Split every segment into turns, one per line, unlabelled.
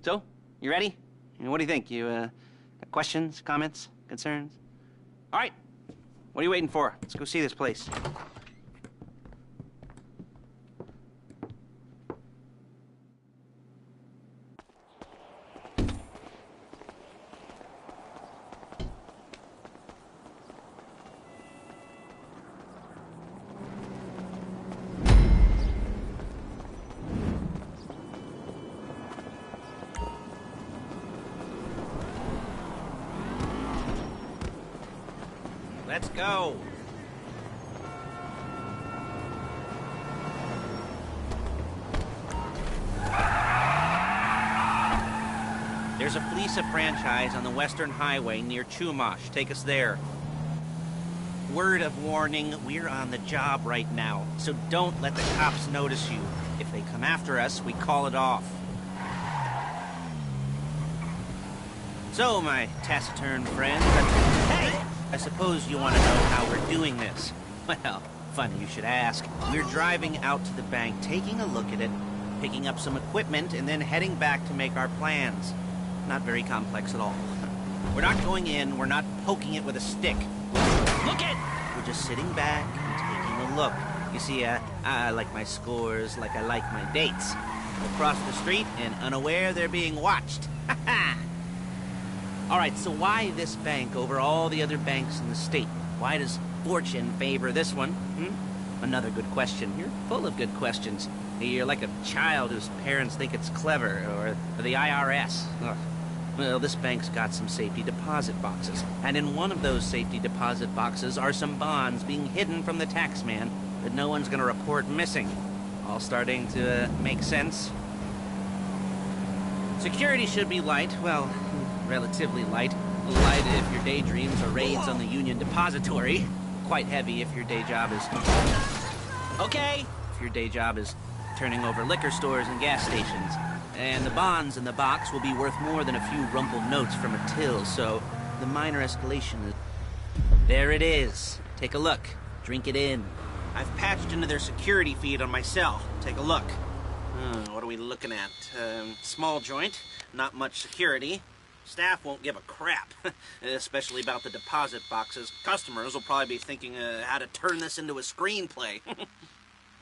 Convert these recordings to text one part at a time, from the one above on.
So, you ready? What do you think? You, got questions, comments, concerns? All right. What are you waiting for? Let's go see this place. Let's go. There's a Fleesa franchise on the Western Highway near Chumash. Take us there. Word of warning, we're on the job right now, so don't let the cops notice you. If they come after us, we call it off. So, my taciturn friend, hey! I suppose you want to know how we're doing this. Well, funny you should ask. We're driving out to the bank, taking a look at it, picking up some equipment, and then heading back to make our plans. Not very complex at all. We're not going in, we're not poking it with a stick. Look it! We're just sitting back and taking a look. You see, I like my scores like I like my dates. Across the street and unaware they're being watched. Ha ha! All right, so why this bank over all the other banks in the state? Why does fortune favor this one? Another good question. You're full of good questions. You're like a child whose parents think it's clever, or the IRS. Ugh. Well, this bank's got some safety deposit boxes, and in one of those safety deposit boxes are some bonds being hidden from the taxman that no one's gonna report missing. All starting to make sense? Security should be light, well, relatively light. Light if your daydreams are raids on the Union Depository. Quite heavy if your day job is... Okay! If your day job is turning over liquor stores and gas stations. And the bonds in the box will be worth more than a few rumpled notes from a till, so the minor escalation is... There it is. Take a look. Drink it in. I've patched into their security feed on my cell. Take a look. What are we looking at? Small joint, not much security. Staff won't give a crap, especially about the deposit boxes. Customers will probably be thinking how to turn this into a screenplay.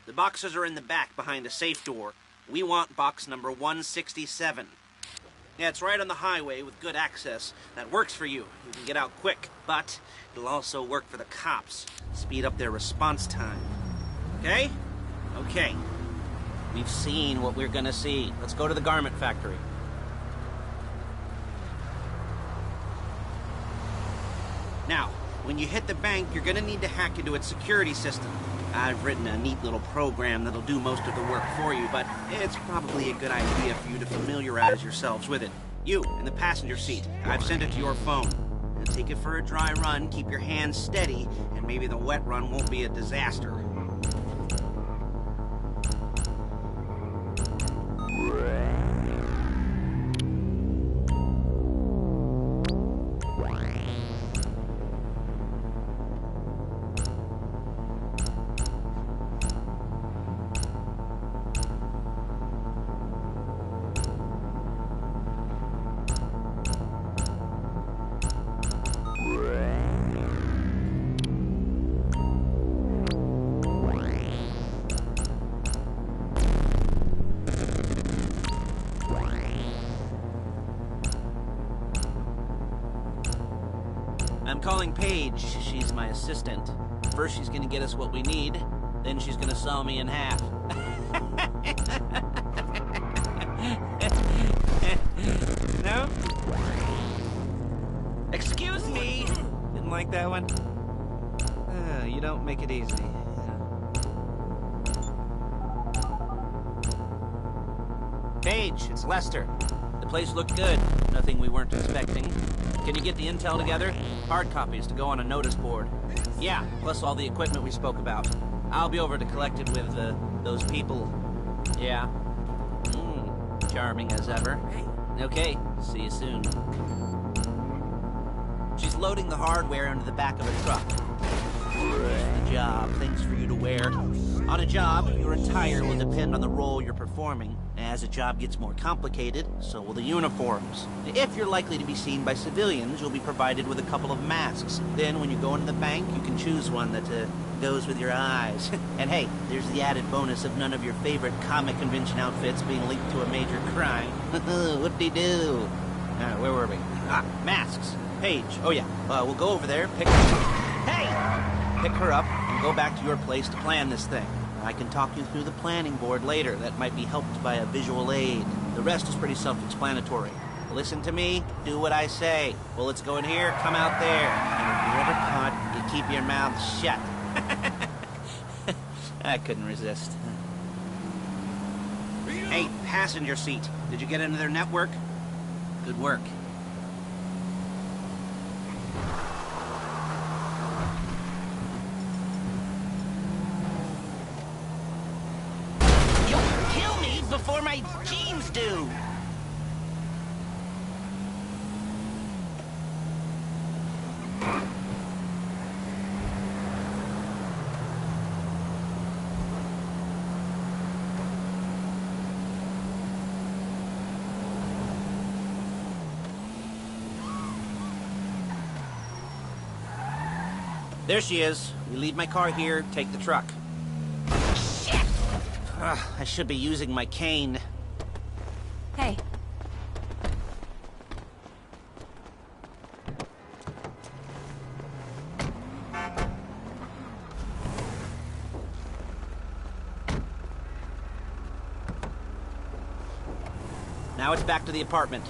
The boxes are in the back behind a safe door. We want box number 167. Yeah, it's right on the highway with good access. That works for you. You can get out quick, but it'll also work for the cops. Speed up their response time. Okay? Okay. We've seen what we're gonna see. Let's go to the garment factory. Now, when you hit the bank, you're gonna need to hack into its security system. I've written a neat little program that'll do most of the work for you, but it's probably a good idea for you to familiarize yourselves with it. You, in the passenger seat, I've sent it to your phone. Now take it for a dry run, keep your hands steady, and maybe the wet run won't be a disaster. I'm calling Paige. She's my assistant. First she's gonna get us what we need, then she's gonna saw me in half. No? Excuse me! Didn't like that one? You don't make it easy. Paige, it's Lester. The place looked good. Nothing we weren't expecting. Can you get the intel together? Hard copies to go on a notice board. Yeah, plus all the equipment we spoke about. I'll be over to collect it with, those people. Yeah. Charming as ever. Okay, see you soon. She's loading the hardware into the back of a truck. The job, things for you to wear. On a job, your attire will depend on the role you're performing. As the job gets more complicated, so will the uniforms. If you're likely to be seen by civilians, you'll be provided with a couple of masks. Then, when you go into the bank, you can choose one that goes with your eyes. And hey, there's the added bonus of none of your favorite comic convention outfits being linked to a major crime. Whoop-de-doo. Where were we? Masks. Paige. Oh yeah, we'll go over there, pick her up, and go back to your place to plan this thing. I can talk you through the planning board later. That might be helped by a visual aid. The rest is pretty self-explanatory. Listen to me, do what I say. Bullets go in here, come out there. And if you're ever caught, you keep your mouth shut. I couldn't resist. Hey, passenger seat. Did you get into their network? Good work. Before my jeans do. There she is. We leave my car here, take the truck. I should be using my cane.
Hey.
Now it's back to the apartment.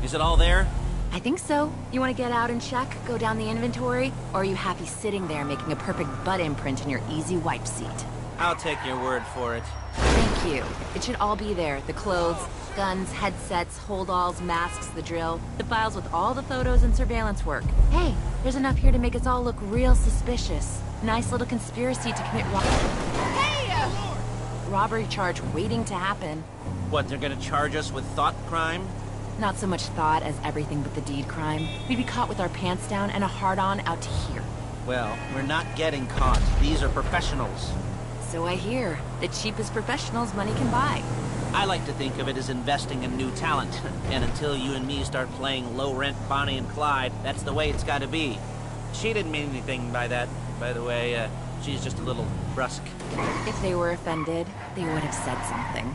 Is it all there?
I think so. You want to get out and check, go down the inventory, or are you happy sitting there making a perfect butt imprint in your easy wipe seat?
I'll take your word for it.
Thank you. It should all be there. The clothes, guns, headsets, holdalls, masks, the drill. The files with all the photos and surveillance work. Hey, there's enough here to make us all look real suspicious. Nice little conspiracy to commit robbery charge waiting to happen.
What, they're gonna charge us with thought crime?
Not so much thought as everything but the deed crime. We'd be caught with our pants down and a hard-on out to here.
Well, we're not getting caught. These are professionals.
So I hear. The cheapest professionals money can buy.
I like to think of it as investing in new talent. And until you and me start playing low-rent Bonnie and Clyde, that's the way it's gotta be. She didn't mean anything by that, by the way. She's just a little brusque.
If they were offended, they would have said something.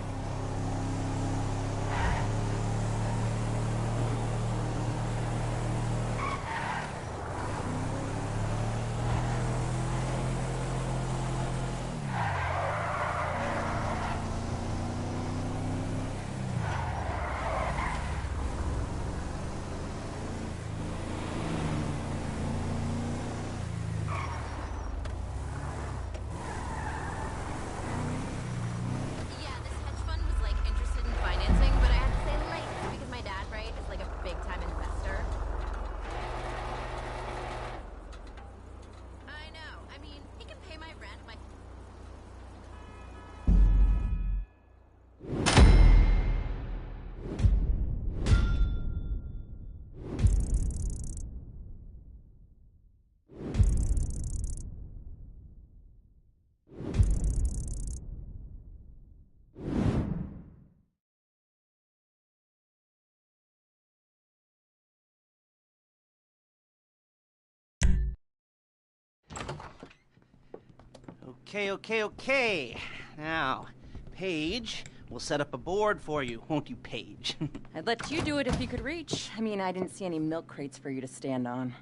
Okay. Now, Paige, we'll set up a board for you, won't you, Paige?
I'd let you do it if you could reach. I mean, I didn't see any milk crates for you to stand on.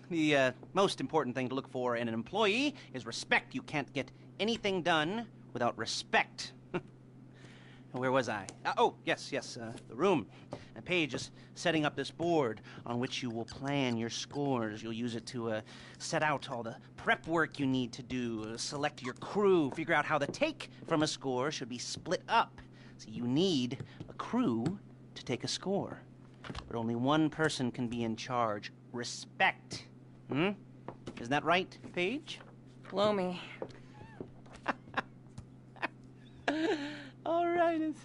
The most important thing to look for in an employee is respect. You can't get anything done without respect. Where was I? Yes, the room. Paige is setting up this board on which you will plan your scores. You'll use it to set out all the prep work you need to do, select your crew, figure out how the take from a score should be split up. So you need a crew to take a score. But only one person can be in charge. Respect. Isn't that right, Paige?
Blow me.
All right.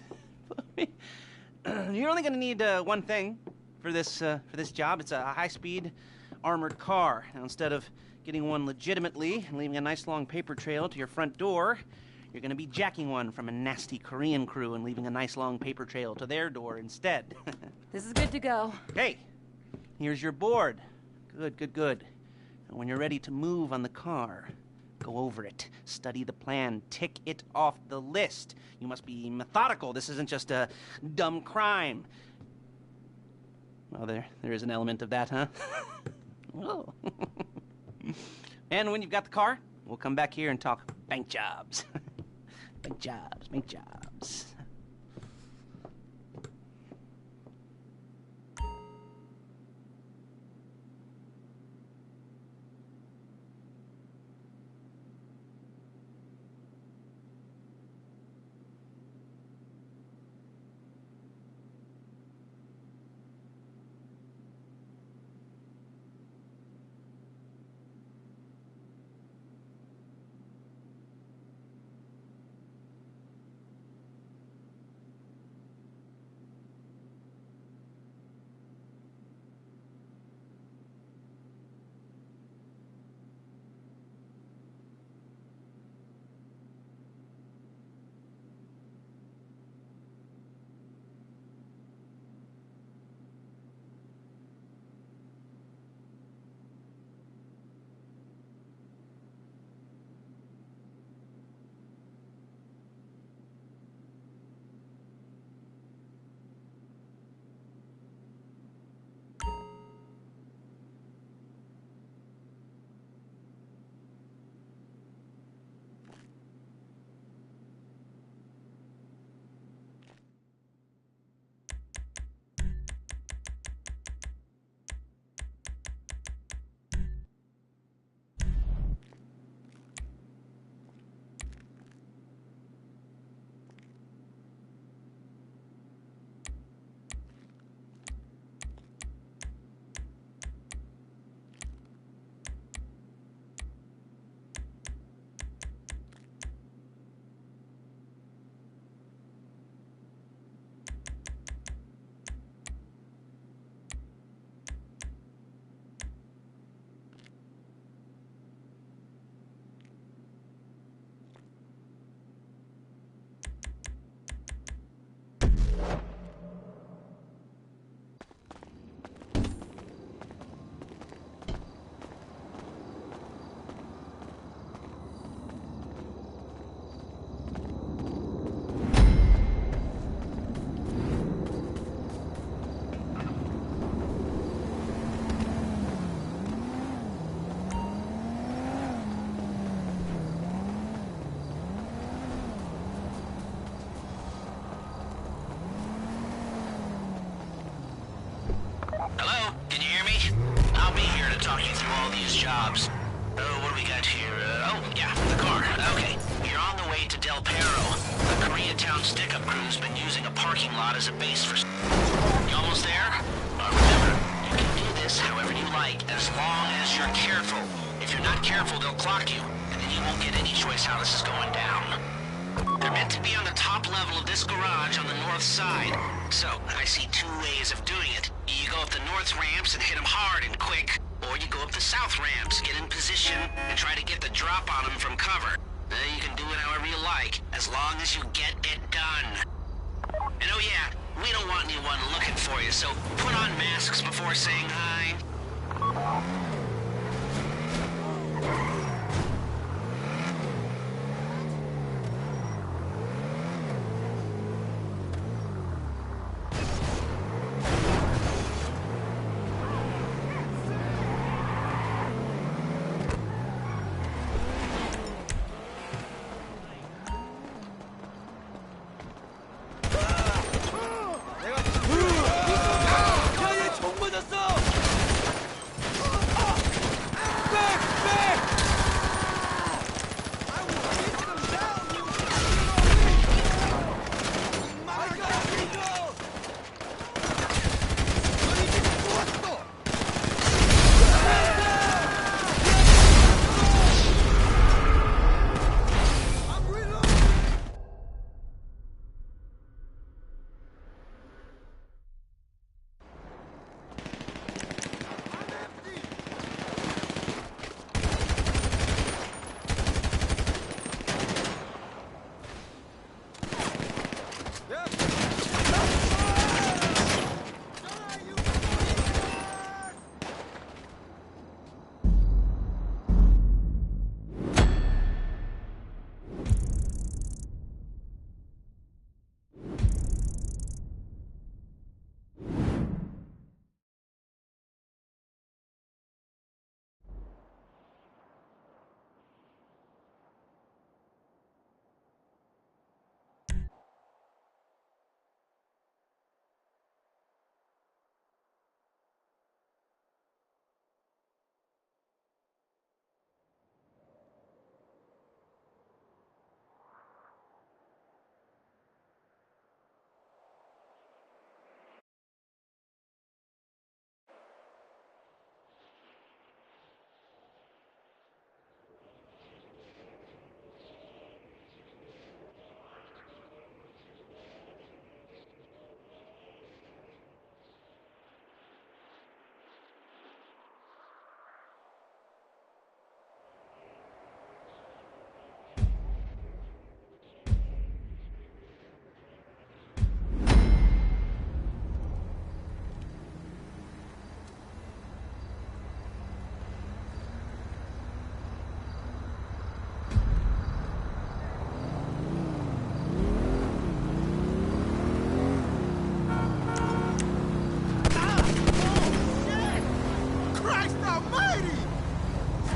You're only gonna need one thing for this job. It's a high-speed armored car. Now, instead of getting one legitimately and leaving a nice long paper trail to your front door, you're gonna be jacking one from a nasty Korean crew and leaving a nice long paper trail to their door instead.
This is good to go.
Hey, here's your board. Good. And when you're ready to move on the car, go over it, study the plan, tick it off the list. You must be methodical. This isn't just a dumb crime. Well, there is an element of that, huh? Oh. And when you've got the car, we'll come back here and talk bank jobs. Bank jobs.
Jobs. What do we got here? The car. Okay. You're on the way to Del Perro. The Koreatown stick-up crew's been using a parking lot as a base for... You almost there? Remember, you can do this however you like, as long as you're careful. If you're not careful, they'll clock you, and then you won't get any choice how this is going down. They're meant to be on the top level of this garage on the north side. So, I see two ways of doing it. You go up the north ramps and hit them hard and quick, or you go up the south ramps, get in position, and try to get the drop on them from cover. You can do it however you like, as long as you get it done. And oh yeah, we don't want anyone looking for you, so put on masks before saying hi.
almighty!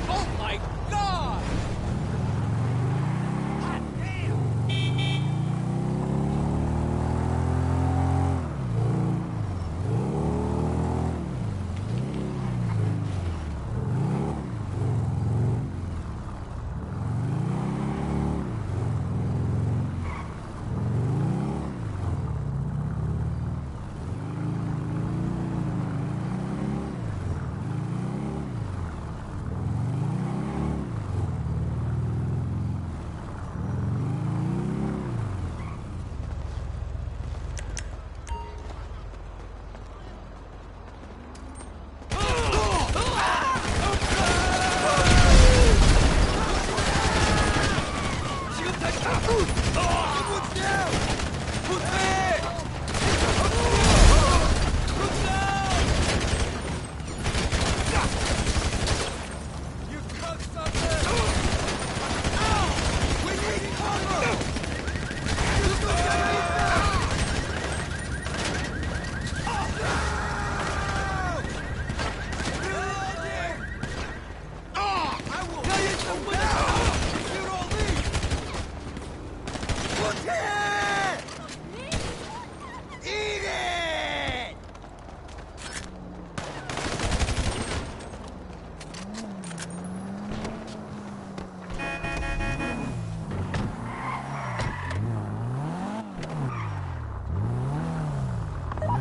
Oh my god! Hot damn!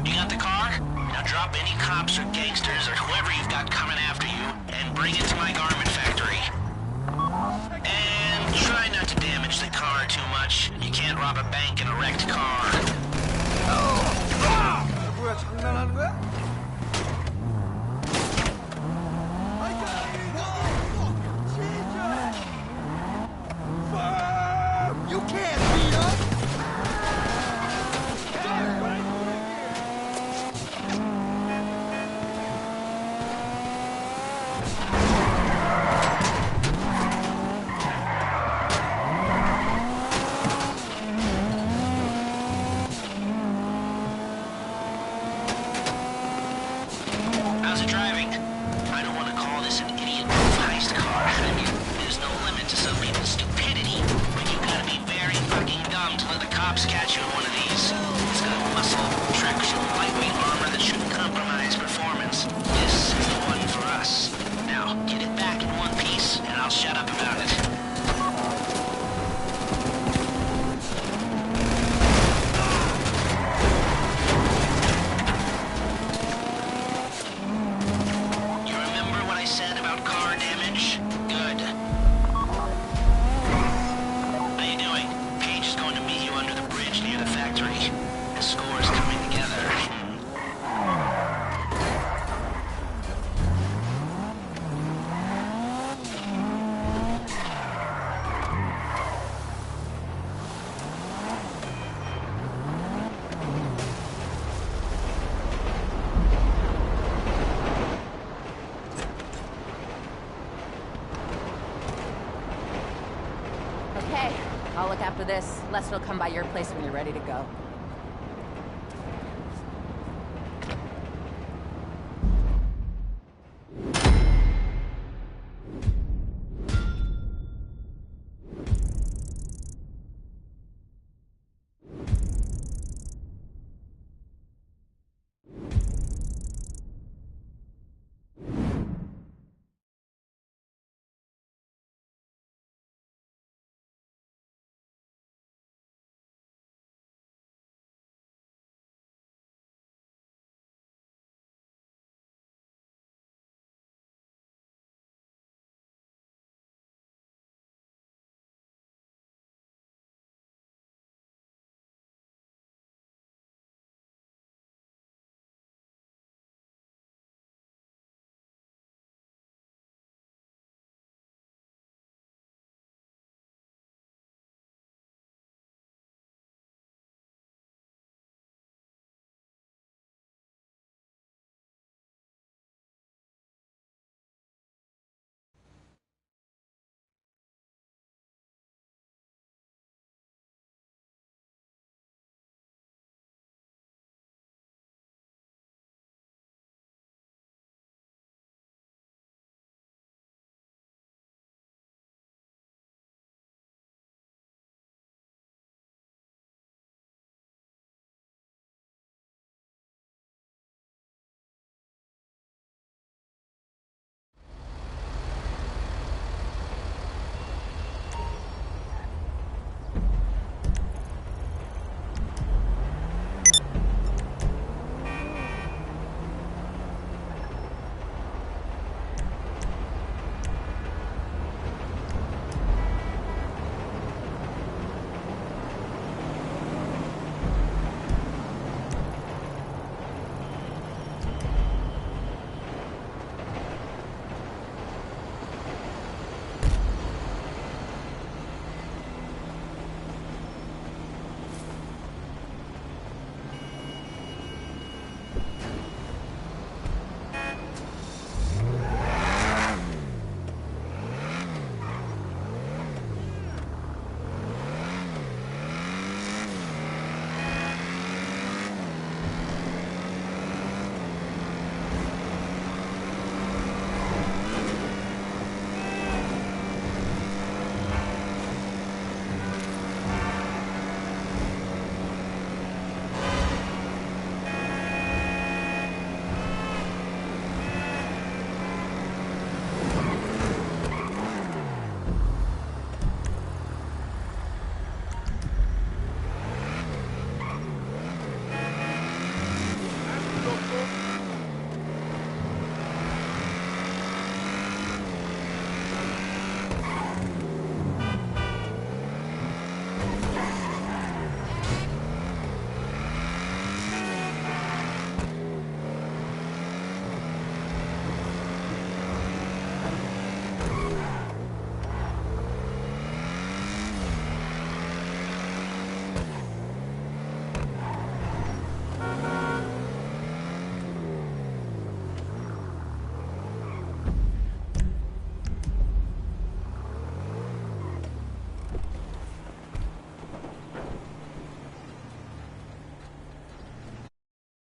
You got the car? Now drop any cops or gangsters or whoever you've got coming after you and bring it to my garment factory. And try not to damage the car too much. You can't rob a bank in a wrecked car.
뭐야, 장난하는 거야? You can't beat us!
How's it driving? I don't want to call this an idiot proof heist car. I mean, there's no limit to some people's stupidity, but you gotta be very fucking dumb to let the cops catch you in one of these. It's got muscle, traction, lightweight armor that shouldn't compromise performance. This is the one for us. Now, get it back in one piece, and I'll shut up about it. You remember what I said about car damage? Good. How you doing? Paige is going to meet you under the bridge near the factory. The score's coming together.
Okay, I'll look after this. Lester will come by your place when you're ready to go.